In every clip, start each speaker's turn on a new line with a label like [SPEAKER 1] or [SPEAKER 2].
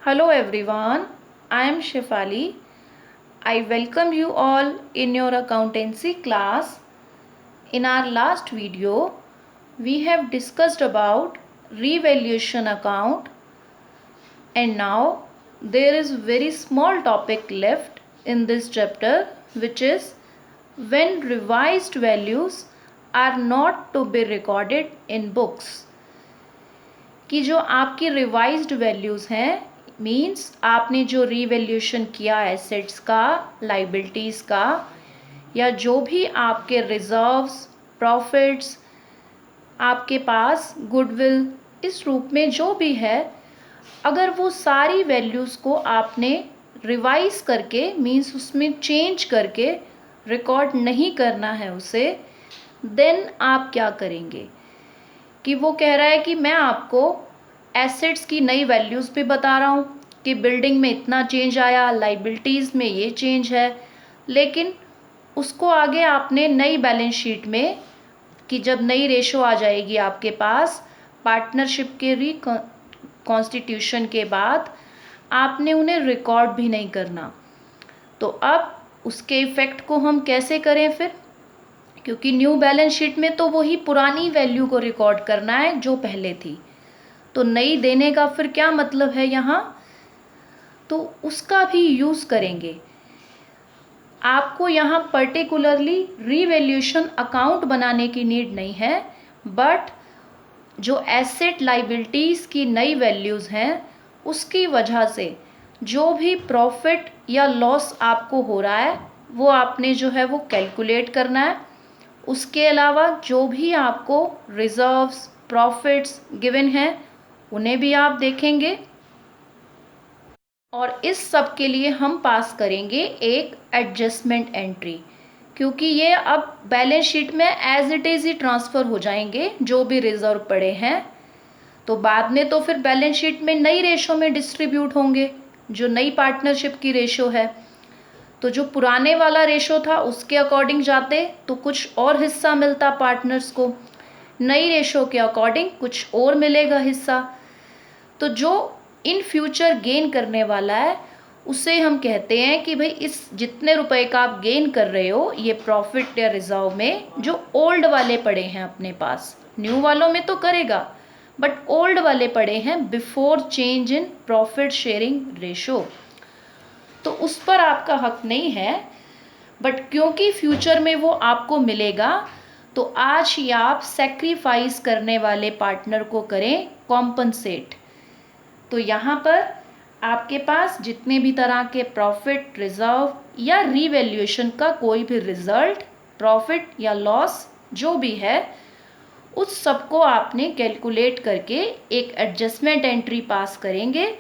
[SPEAKER 1] Hello everyone, I am Shefali. I welcome you all in your accountancy class. In our last video, we have discussed about revaluation account, and now there is very small topic left in this chapter, which is when revised values are not to be recorded in books. कि जो आपकी revised values हैं, means आपने जो revaluation किया assets का, liabilities का, या जो भी आपके रिजर्व्स, प्रॉफिट्स, आपके पास गुडविल, इस रूप में जो भी है, अगर वो सारी वैल्यूज़ को आपने रिवाइज करके, मीन्स उसमें चेंज करके रिकॉर्ड नहीं करना है उसे, देन आप क्या करेंगे कि वो कह रहा है कि मैं आपको एसेट्स की नई वैल्यूज़ भी बता रहा हूँ कि बिल्डिंग में इतना चेंज आया, लाइबिलिटीज़ में ये चेंज है, लेकिन उसको आगे आपने नई बैलेंस शीट में, कि जब नई रेशो आ जाएगी आपके पास पार्टनरशिप के कॉन्स्टिट्यूशन के बाद, आपने उन्हें रिकॉर्ड भी नहीं करना। तो अब उसके इफ़ेक्ट को हम कैसे करें फिर, क्योंकि न्यू बैलेंस शीट में तो वही पुरानी वैल्यू को रिकॉर्ड करना है जो पहले थी, तो नई देने का फिर क्या मतलब है यहाँ, तो उसका भी यूज़ करेंगे। आपको यहाँ पर्टिकुलरली रीवैल्यूएशन अकाउंट बनाने की नीड नहीं है, बट जो एसेट लाइबिलिटीज़ की नई वैल्यूज़ हैं उसकी वजह से जो भी प्रॉफिट या लॉस आपको हो रहा है वो आपने जो है वो कैलकुलेट करना है। उसके अलावा जो भी आपको रिजर्व्स, प्रॉफिट्स गिवन हैं उन्हें भी आप देखेंगे, और इस सब के लिए हम पास करेंगे एक एडजस्टमेंट एंट्री, क्योंकि ये अब बैलेंस शीट में एज इट इज़ ही ट्रांसफ़र हो जाएंगे जो भी रिजर्व पड़े हैं, तो बाद में तो फिर बैलेंस शीट में नई रेशो में डिस्ट्रीब्यूट होंगे, जो नई पार्टनरशिप की रेशो है। तो जो पुराने वाला रेशो था उसके अकॉर्डिंग जाते तो कुछ और हिस्सा मिलता पार्टनर्स को, नई रेशो के अकॉर्डिंग कुछ और मिलेगा हिस्सा। तो जो इन फ्यूचर गेन करने वाला है उसे हम कहते हैं कि भाई इस जितने रुपए का आप गेन कर रहे हो ये प्रॉफिट या रिजर्व में जो ओल्ड वाले पड़े हैं अपने पास, न्यू वालों में तो करेगा बट ओल्ड वाले पड़े हैं before change in profit sharing ratio, तो उस पर आपका हक नहीं है। बट क्योंकि फ्यूचर में वो आपको मिलेगा तो आज ही आप सेक्रीफाइस करने वाले पार्टनर को करें कॉम्पनसेट। तो यहाँ पर आपके पास जितने भी तरह के प्रॉफिट, रिजर्व या रीवैल्यूएशन का कोई भी रिजल्ट, प्रॉफिट या लॉस जो भी है, उस सबको आपने कैलकुलेट करके एक एडजस्टमेंट एंट्री पास करेंगे।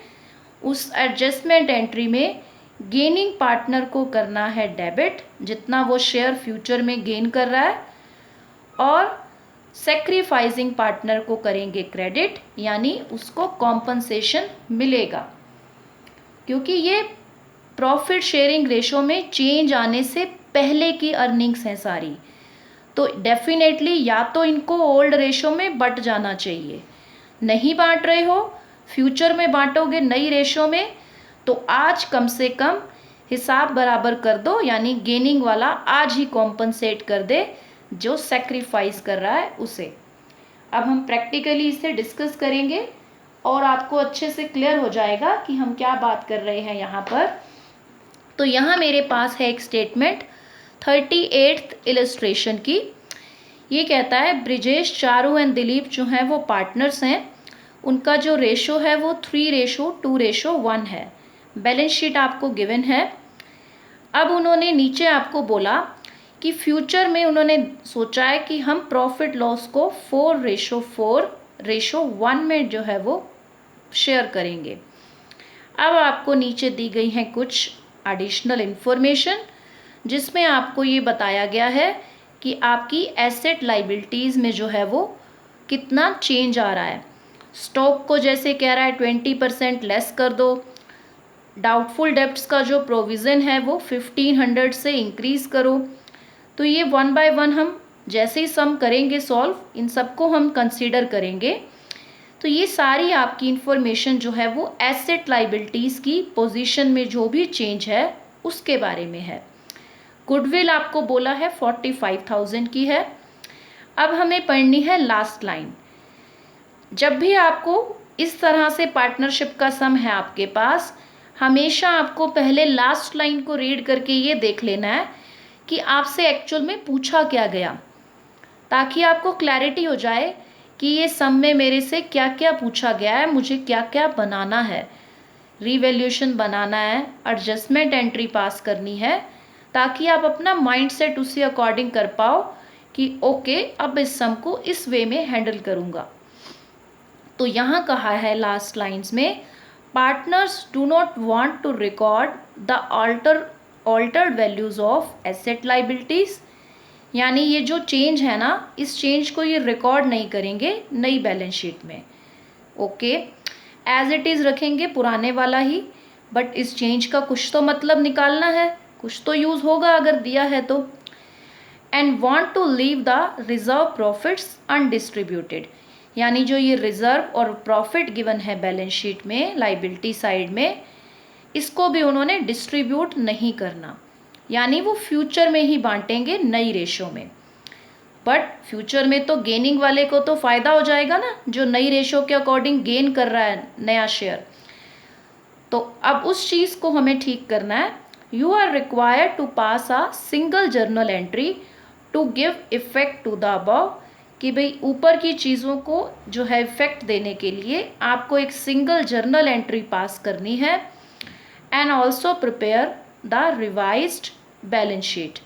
[SPEAKER 1] उस एडजस्टमेंट एंट्री में गेनिंग पार्टनर को करना है डेबिट, जितना वो शेयर फ्यूचर में गेन कर रहा है, और सेक्रीफाइसिंग पार्टनर को करेंगे क्रेडिट, यानी उसको कॉम्पनसेशन मिलेगा, क्योंकि ये प्रॉफिट शेयरिंग रेशो में चेंज आने से पहले की अर्निंग्स हैं सारी, तो डेफिनेटली या तो इनको ओल्ड रेशो में बट जाना चाहिए, नहीं बांट रहे हो फ्यूचर में बांटोगे नई रेशो में, तो आज कम से कम हिसाब बराबर कर दो, यानी गेनिंग वाला आज ही कॉम्पनसेट कर दे जो सेक्रीफाइस कर रहा है उसे। अब हम प्रैक्टिकली इसे डिस्कस करेंगे और आपको अच्छे से क्लियर हो जाएगा कि हम क्या बात कर रहे हैं यहाँ पर। तो यहाँ मेरे पास है एक स्टेटमेंट 38th इलस्ट्रेशन की। ये कहता है ब्रिजेश, चारू एंड दिलीप जो हैं वो पार्टनर्स हैं, उनका जो रेशो है वो 3:2:1 है। बैलेंस शीट आपको गिवन है। अब उन्होंने नीचे आपको बोला कि फ्यूचर में उन्होंने सोचा है कि हम प्रॉफिट लॉस को 4:1 में जो है वो शेयर करेंगे। अब आपको नीचे दी गई हैं कुछ एडिशनल इन्फॉर्मेशन, जिसमें आपको ये बताया गया है कि आपकी एसेट लाइबिलिटीज़ में जो है वो कितना चेंज आ रहा है। स्टॉक को जैसे कह रहा है 20% लेस कर दो, डाउटफुल डेब्ट्स का जो प्रोविज़न है वो 1500 से इंक्रीज़ करो। तो ये 1 बाय 1 हम जैसे ही सम करेंगे सॉल्व, इन सबको हम कंसीडर करेंगे। तो ये सारी आपकी इंफॉर्मेशन जो है वो एसेट लाइबिलिटीज़ की पोजीशन में जो भी चेंज है उसके बारे में है। गुडविल आपको बोला है 45,000 की है। अब हमें पढ़नी है लास्ट लाइन। जब भी आपको इस तरह से पार्टनरशिप का सम है आपके पास, हमेशा आपको पहले लास्ट लाइन को रीड करके ये देख लेना है कि आपसे एक्चुअल में पूछा क्या गया, ताकि आपको क्लैरिटी हो जाए कि ये सम में मेरे से क्या क्या पूछा गया है, मुझे क्या क्या बनाना है, रीवैल्यूएशन बनाना है, एडजस्टमेंट एंट्री पास करनी है, ताकि आप अपना माइंडसेट उसी अकॉर्डिंग कर पाओ कि ओके अब इस सम को इस वे में हैंडल करूँगा। तो यहाँ कहा है लास्ट लाइन्स में, partners do not want to record the altered values of asset liabilities, यानी ये जो चेंज है ना, इस चेंज को ये रिकॉर्ड नहीं करेंगे नई बैलेंस शीट में। ओके, एज इट इज़ रखेंगे पुराने वाला ही, बट इस चेंज का कुछ तो मतलब निकालना है, कुछ तो यूज़ होगा अगर दिया है तो। And want to leave the reserve profits undistributed, यानी जो ये रिजर्व और प्रॉफिट गिवन है बैलेंस शीट में लाइबिलिटी साइड में, इसको भी उन्होंने डिस्ट्रीब्यूट नहीं करना, यानी वो फ्यूचर में ही बांटेंगे नई रेशो में। बट फ्यूचर में तो गेनिंग वाले को तो फ़ायदा हो जाएगा ना, जो नई रेशो के अकॉर्डिंग गेन कर रहा है नया शेयर। तो अब उस चीज़ को हमें ठीक करना है। You are required to pass a single journal entry to give effect to the above, कि भाई ऊपर की चीज़ों को जो है इफेक्ट देने के लिए आपको एक सिंगल जर्नल एंट्री पास करनी है। And also prepare the revised balance sheet,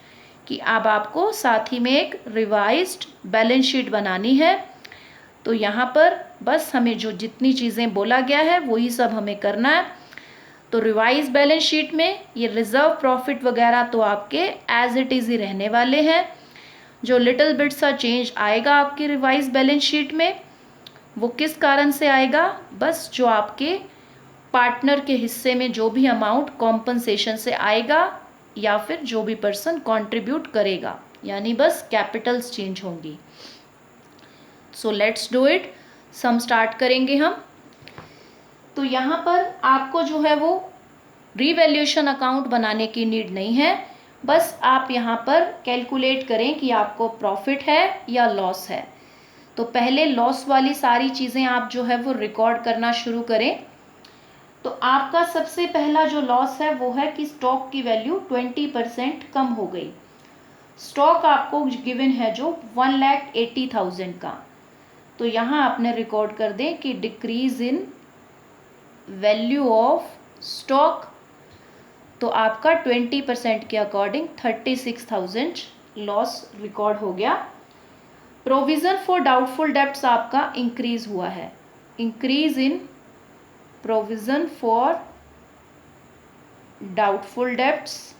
[SPEAKER 1] कि अब आपको साथ ही में एक रिवाइज्ड बैलेंस शीट बनानी है। तो यहाँ पर बस हमें जो जितनी चीज़ें बोला गया है वही सब हमें करना है। तो रिवाइज बैलेंस शीट में ये रिजर्व प्रॉफिट वगैरह तो आपके एज इट इज़ ही रहने वाले हैं। जो लिटिल बिट सा चेंज आएगा आपकी रिवाइज बैलेंस शीट में, वो किस कारण से आएगा, बस जो आपके पार्टनर के हिस्से में जो भी अमाउंट कॉम्पनसेशन से आएगा या फिर जो भी पर्सन कंट्रीब्यूट करेगा, यानी बस कैपिटल्स चेंज होंगी। So let's do it. सम स्टार्ट करेंगे हम। तो यहाँ पर आपको जो है वो रीवैल्यूएशन अकाउंट बनाने की नीड नहीं है, बस आप यहाँ पर कैलकुलेट करें कि आपको प्रॉफिट है या लॉस है। तो पहले लॉस वाली सारी चीज़ें आप जो है वो रिकॉर्ड करना शुरू करें। तो आपका सबसे पहला जो लॉस है वो है कि स्टॉक की वैल्यू 20% कम हो गई। स्टॉक आपको गिवन है जो 1,80,000 का, तो यहाँ आपने रिकॉर्ड कर दें कि decrease in value of stock, तो आपका 20% के अकॉर्डिंग 36,000 लॉस रिकॉर्ड हो गया। प्रोविज़न फॉर डाउटफुल डेब्ट्स आपका इंक्रीज हुआ है, increase in provision for doubtful debts,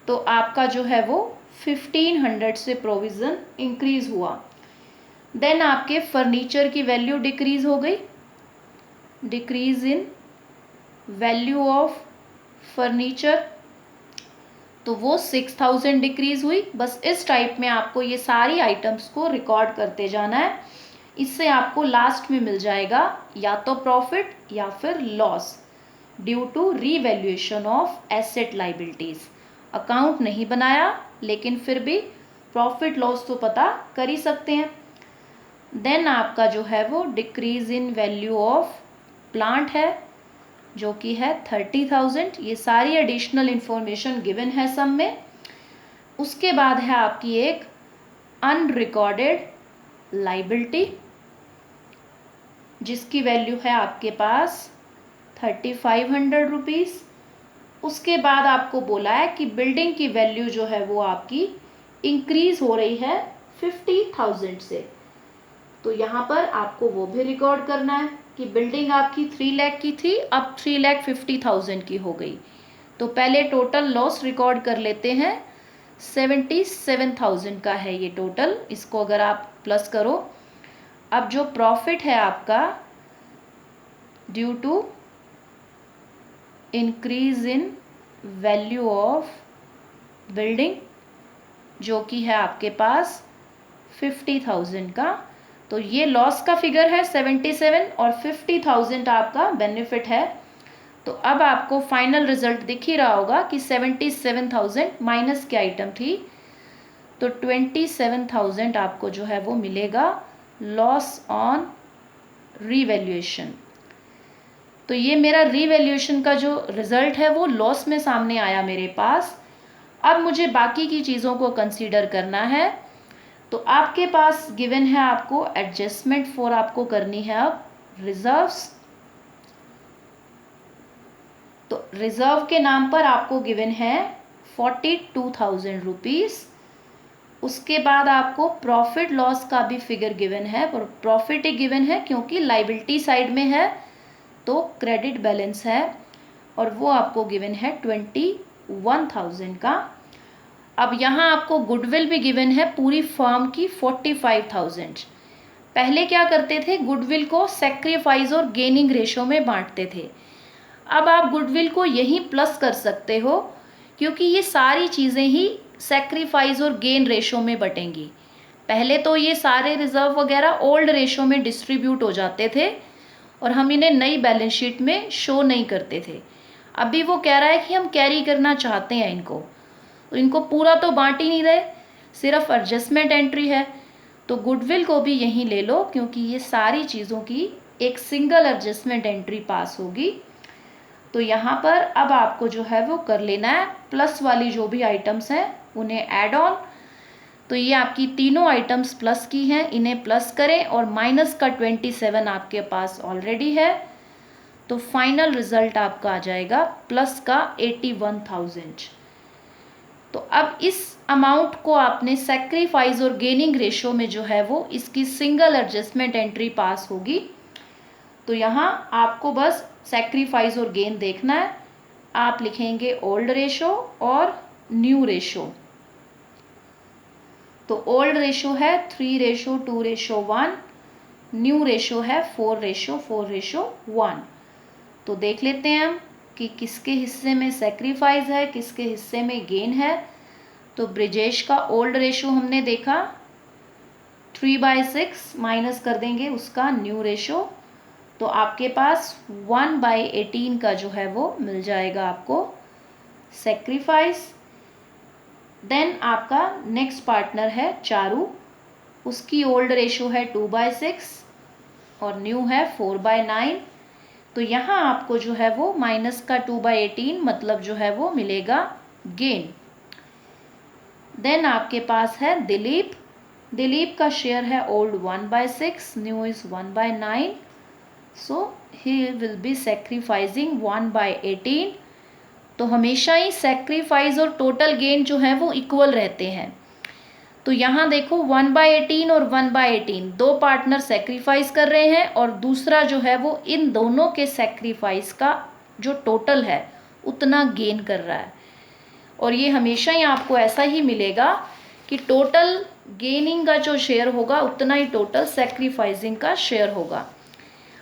[SPEAKER 1] तो आपका जो है वो 1,500 से प्रोविज़न इंक्रीज हुआ। देन आपके फर्नीचर की वैल्यू डिक्रीज हो गई, decrease in value of furniture, तो वो 6,000 डिक्रीज हुई। बस इस टाइप में आपको ये सारी आइटम्स को रिकॉर्ड करते जाना है, इससे आपको लास्ट में मिल जाएगा या तो प्रॉफिट या फिर loss due to revaluation of asset liabilities. Account नहीं बनाया लेकिन फिर भी प्रॉफिट लॉस तो पता कर ही सकते हैं। देन आपका जो है वो decrease in value of plant है जो कि है 30,000। ये सारी एडिशनल इंफॉर्मेशन गिवन है सम में। उसके बाद है आपकी एक अनरिकॉर्डेड लाइबिलिटी जिसकी वैल्यू है आपके पास 3,500 रुपीज़। उसके बाद आपको बोला है कि बिल्डिंग की वैल्यू जो है वो आपकी इंक्रीज हो रही है 50,000 से, तो यहाँ पर आपको वो भी रिकॉर्ड करना है कि बिल्डिंग आपकी 3 लाख की थी, अब 3,50,000 की हो गई। तो पहले टोटल लॉस रिकॉर्ड कर लेते हैं, 77,000 का है ये टोटल, इसको अगर आप प्लस करो। अब जो प्रॉफिट है आपका due to increase in value of building जो कि है आपके पास 50,000 का, तो ये लॉस का फिगर है 77 और 50,000 आपका बेनिफिट है। तो अब आपको फाइनल रिजल्ट दिख ही रहा होगा कि 77,000 माइनस की आइटम थी, तो 27,000 आपको जो है वो मिलेगा लॉस ऑन रीवैल्यूएशन। तो ये मेरा रीवैल्यूएशन का जो रिजल्ट है वो लॉस में सामने आया मेरे पास। अब मुझे बाकी की चीज़ों को कंसीडर करना है। तो आपके पास गिवन है, आपको एडजस्टमेंट फॉर आपको करनी है अब रिजर्व्स। तो रिजर्व के नाम पर आपको गिवन है 42,000 रुपीज़। उसके बाद आपको प्रॉफिट लॉस का भी फिगर गिवन है, और प्रॉफिट ही गिवन है क्योंकि लाइबिलिटी साइड में है तो क्रेडिट बैलेंस है, और वो आपको गिवन है 21,000 का। अब यहाँ आपको गुडविल भी गिवन है पूरी फर्म की 45,000। पहले क्या करते थे, गुडविल को सेक्रीफाइस और गेनिंग रेशो में बांटते थे। अब आप गुडविल को यहीं प्लस कर सकते हो क्योंकि ये सारी चीज़ें ही सेक्रीफाइस और गेन रेशो में बटेंगी। पहले तो ये सारे रिजर्व वगैरह ओल्ड रेशो में डिस्ट्रीब्यूट हो जाते थे और हम इन्हें नई बैलेंस शीट में शो नहीं करते थे। अभी वो कह रहा है कि हम कैरी करना चाहते हैं इनको, तो इनको पूरा तो बांट ही नहीं रहे, सिर्फ एडजस्टमेंट एंट्री है। तो गुडविल को भी यहीं ले लो क्योंकि ये सारी चीज़ों की एक सिंगल एडजस्टमेंट एंट्री पास होगी। तो यहाँ पर अब आपको जो है वो कर लेना है प्लस वाली जो भी आइटम्स हैं उन्हें ऐड ऑन। तो ये आपकी तीनों आइटम्स प्लस की हैं, इन्हें प्लस करें और माइनस का 27 आपके पास ऑलरेडी है। तो फाइनल रिजल्ट आपका आ जाएगा प्लस का 81,000। तो अब इस अमाउंट को आपने सेक्रीफाइस और गेनिंग रेशो में जो है वो इसकी सिंगल एडजस्टमेंट एंट्री पास होगी। तो यहाँ आपको बस सेक्रीफाइस और गेन देखना है। आप लिखेंगे ओल्ड रेशो और न्यू रेशो। तो ओल्ड रेशो है 3:2:1, न्यू रेशो है 4:4:1। तो देख लेते हैं हम कि किसके हिस्से में सेक्रीफाइस है, किसके हिस्से में गेन है। तो ब्रिजेश का ओल्ड रेशो हमने देखा 3/6, माइनस कर देंगे उसका न्यू रेशो, तो आपके पास 1/18 का जो है वो मिल जाएगा आपको सेक्रीफाइस। देन आपका नेक्स्ट पार्टनर है चारू, उसकी ओल्ड रेशो है 2/6 और न्यू है 4/9। तो यहाँ आपको जो है वो माइनस का 2/18 मतलब जो है वो मिलेगा गेन। देन आपके पास है दिलीप, दिलीप का शेयर है old 1/6, new is 1/9, so he will be sacrificing 1/18। तो हमेशा ही सेक्रीफाइस और टोटल गेन जो है वो इक्वल रहते हैं। तो यहाँ देखो 1/18 और 1/18 दो पार्टनर सेक्रीफाइस कर रहे हैं और दूसरा जो है वो इन दोनों के सेक्रीफाइस का जो टोटल है उतना गेन कर रहा है। और ये हमेशा ही आपको ऐसा ही मिलेगा कि टोटल गेनिंग का जो शेयर होगा उतना ही टोटल सेक्रीफाइसिंग का शेयर होगा।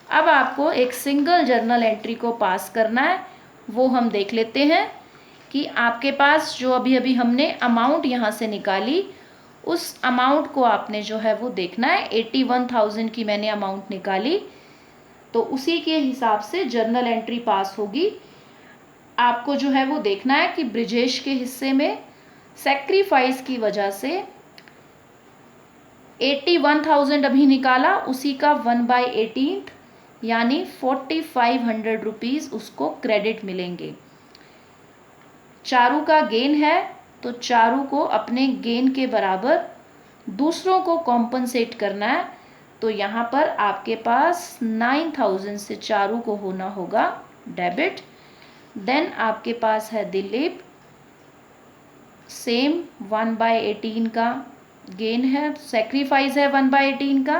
[SPEAKER 1] अब आपको एक सिंगल जर्नल एंट्री को पास करना है, वो हम देख लेते हैं कि आपके पास जो अभी अभी हमने अमाउंट यहाँ से निकाली उस अमाउंट को आपने जो है वो देखना है। 81,000 की मैंने अमाउंट निकाली, तो उसी के हिसाब से जर्नल एंट्री पास होगी। आपको जो है वो देखना है कि ब्रिजेश के हिस्से में सेक्रीफाइस की वजह से 81,000 अभी निकाला, उसी का 1/18 यानी 4,500 रुपीज़ उसको क्रेडिट मिलेंगे। चारू का गेन है तो चारू को अपने गेन के बराबर दूसरों को कॉम्पनसेट करना है। तो यहाँ पर आपके पास 9,000 से चारू को होना होगा डेबिट। देन आपके पास है दिलीप, सेम 1/18 का गेन है, सेक्रीफाइस है 1/18 का,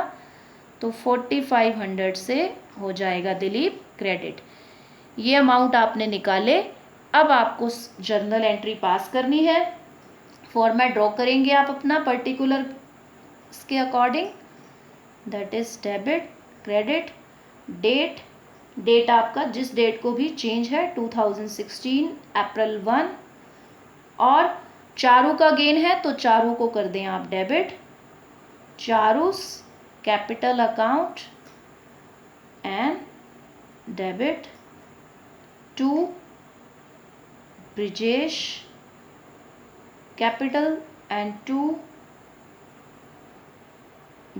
[SPEAKER 1] तो 4,500 से हो जाएगा दिलीप क्रेडिट। ये अमाउंट आपने निकाले। अब आपको जर्नल एंट्री पास करनी है। फॉर्मेट ड्रॉ करेंगे आप अपना पर्टिकुलर इसके according, that is debit credit date. Date आपका जिस डेट को भी चेंज है 2016 अप्रैल 1। और चारू का गेन है तो चारू को कर दें आप debit, चारूस capital account and debit to Brijesh capital and to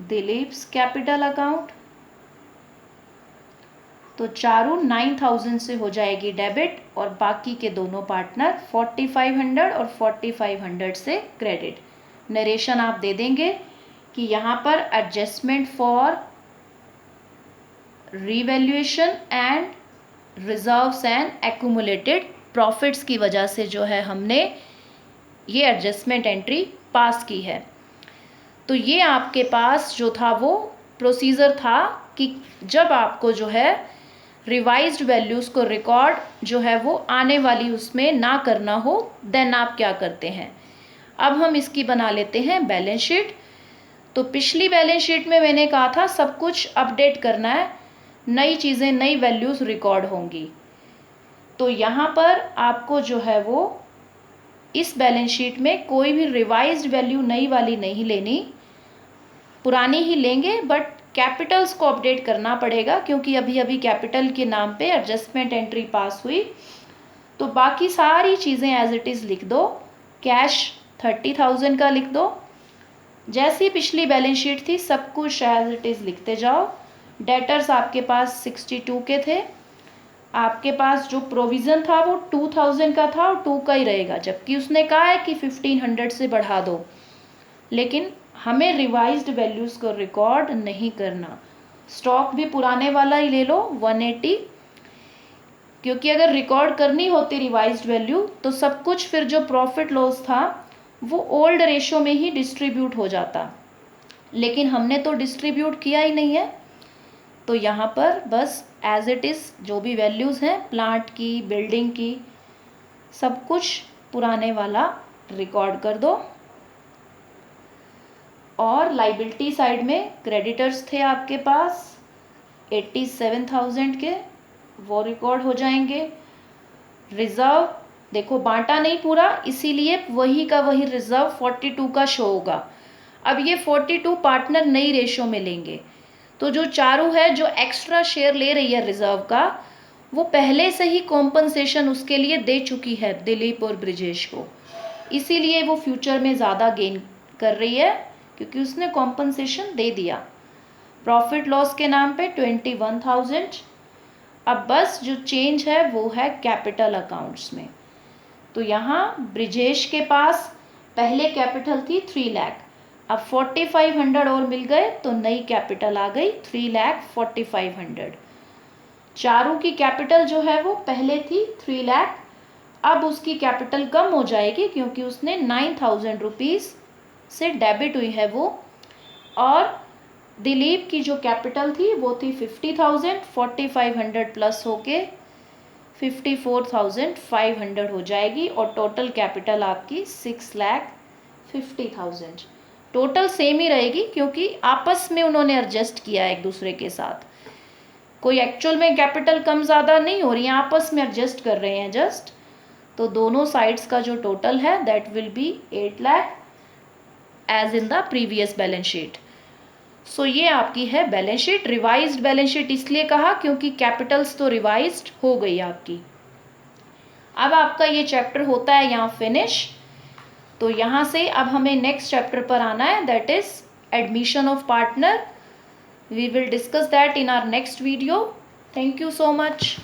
[SPEAKER 1] Dileep's capital account। तो चारू 9000 से हो जाएगी डेबिट और बाकी के दोनों पार्टनर 4500 और 4500 से क्रेडिट। नरेशन आप दे देंगे कि यहाँ पर adjustment for revaluation and reserves and accumulated profits की वजह से जो है हमने ये एडजस्टमेंट एंट्री पास की है। तो ये आपके पास जो था वो प्रोसीजर था कि जब आपको जो है रिवाइज्ड वैल्यूज़ को रिकॉर्ड जो है वो आने वाली उसमें ना करना हो, देन आप क्या करते हैं। अब हम इसकी बना लेते हैं बैलेंस शीट। तो पिछली बैलेंस शीट में मैंने कहा था सब कुछ अपडेट करना है, नई चीज़ें नई वैल्यूज़ रिकॉर्ड होंगी। तो यहाँ पर आपको जो है वो इस बैलेंस शीट में कोई भी रिवाइज्ड वैल्यू नई वाली नहीं लेनी, पुरानी ही लेंगे, बट कैपिटल्स को अपडेट करना पड़ेगा क्योंकि अभी अभी कैपिटल के नाम पे एडजस्टमेंट एंट्री पास हुई। तो बाकी सारी चीज़ें एज इट इज़ लिख दो। कैश 30,000 का लिख दो, जैसी पिछली बैलेंस शीट थी सब कुछ एज इट इज़ लिखते जाओ। डेटर्स आपके पास 62 के थे, आपके पास जो प्रोविज़न था वो 2000 का था और 2 का ही रहेगा, जबकि उसने कहा है कि 1500 से बढ़ा दो, लेकिन हमें रिवाइज्ड वैल्यूज़ को रिकॉर्ड नहीं करना। स्टॉक भी पुराने वाला ही ले लो 180, क्योंकि अगर रिकॉर्ड करनी होती रिवाइज्ड वैल्यू तो सब कुछ फिर जो प्रॉफिट लॉस था वो ओल्ड रेशो में ही डिस्ट्रीब्यूट हो जाता, लेकिन हमने तो डिस्ट्रीब्यूट किया ही नहीं है। तो यहाँ पर बस एज इट इज़ जो भी वैल्यूज़ हैं प्लांट की, बिल्डिंग की, सब कुछ पुराने वाला रिकॉर्ड कर दो। और लाइबिलिटी साइड में क्रेडिटर्स थे आपके पास 87,000 के, वो रिकॉर्ड हो जाएंगे। रिज़र्व देखो बांटा नहीं पूरा, इसीलिए वही का वही रिज़र्व 42 का शो होगा। अब ये 42 पार्टनर नई रेशो में लेंगे, तो जो चारू है जो एक्स्ट्रा शेयर ले रही है रिज़र्व का, वो पहले से ही कॉम्पनसेशन उसके लिए दे चुकी है दिलीप और ब्रिजेश को, इसीलिए वो फ्यूचर में ज़्यादा गेन कर रही है क्योंकि उसने कॉम्पनसेशन दे दिया। प्रॉफिट लॉस के नाम पे 21,000। अब बस जो चेंज है वो है कैपिटल अकाउंट्स में। तो यहाँ ब्रिजेश के पास पहले कैपिटल थी 3 लाख, अब 4500 और मिल गए तो नई कैपिटल आ गई 3,45,000। चारू की कैपिटल जो है वो पहले थी 3 लाख, अब उसकी कैपिटल कम हो जाएगी क्योंकि उसने 9,000 रुपीज़ से डेबिट हुई है वो। और दिलीप की जो कैपिटल थी वो थी 50,000, 4500 प्लस होके 54,500 हो जाएगी और टोटल कैपिटल आपकी 6,50,000। टोटल सेम ही रहेगी क्योंकि आपस में उन्होंने एडजस्ट किया एक दूसरे के साथ, कोई एक्चुअल में कैपिटल कम ज़्यादा नहीं हो रही है, आपस में एडजस्ट कर रहे हैं जस्ट। तो दोनों साइड्स का जो टोटल है that will be 8 lakh as in the previous balance sheet. So ये आपकी है balance sheet. Revised balance sheet इसलिए कहा क्योंकि कैपिटल्स तो रिवाइज्ड हो गई आपकी। अब आपका ये चैप्टर होता है यहाँ फिनिश। तो यहाँ से अब हमें नेक्स्ट चैप्टर पर आना है, that is admission of partner. We will discuss that in our next video. Thank you so much.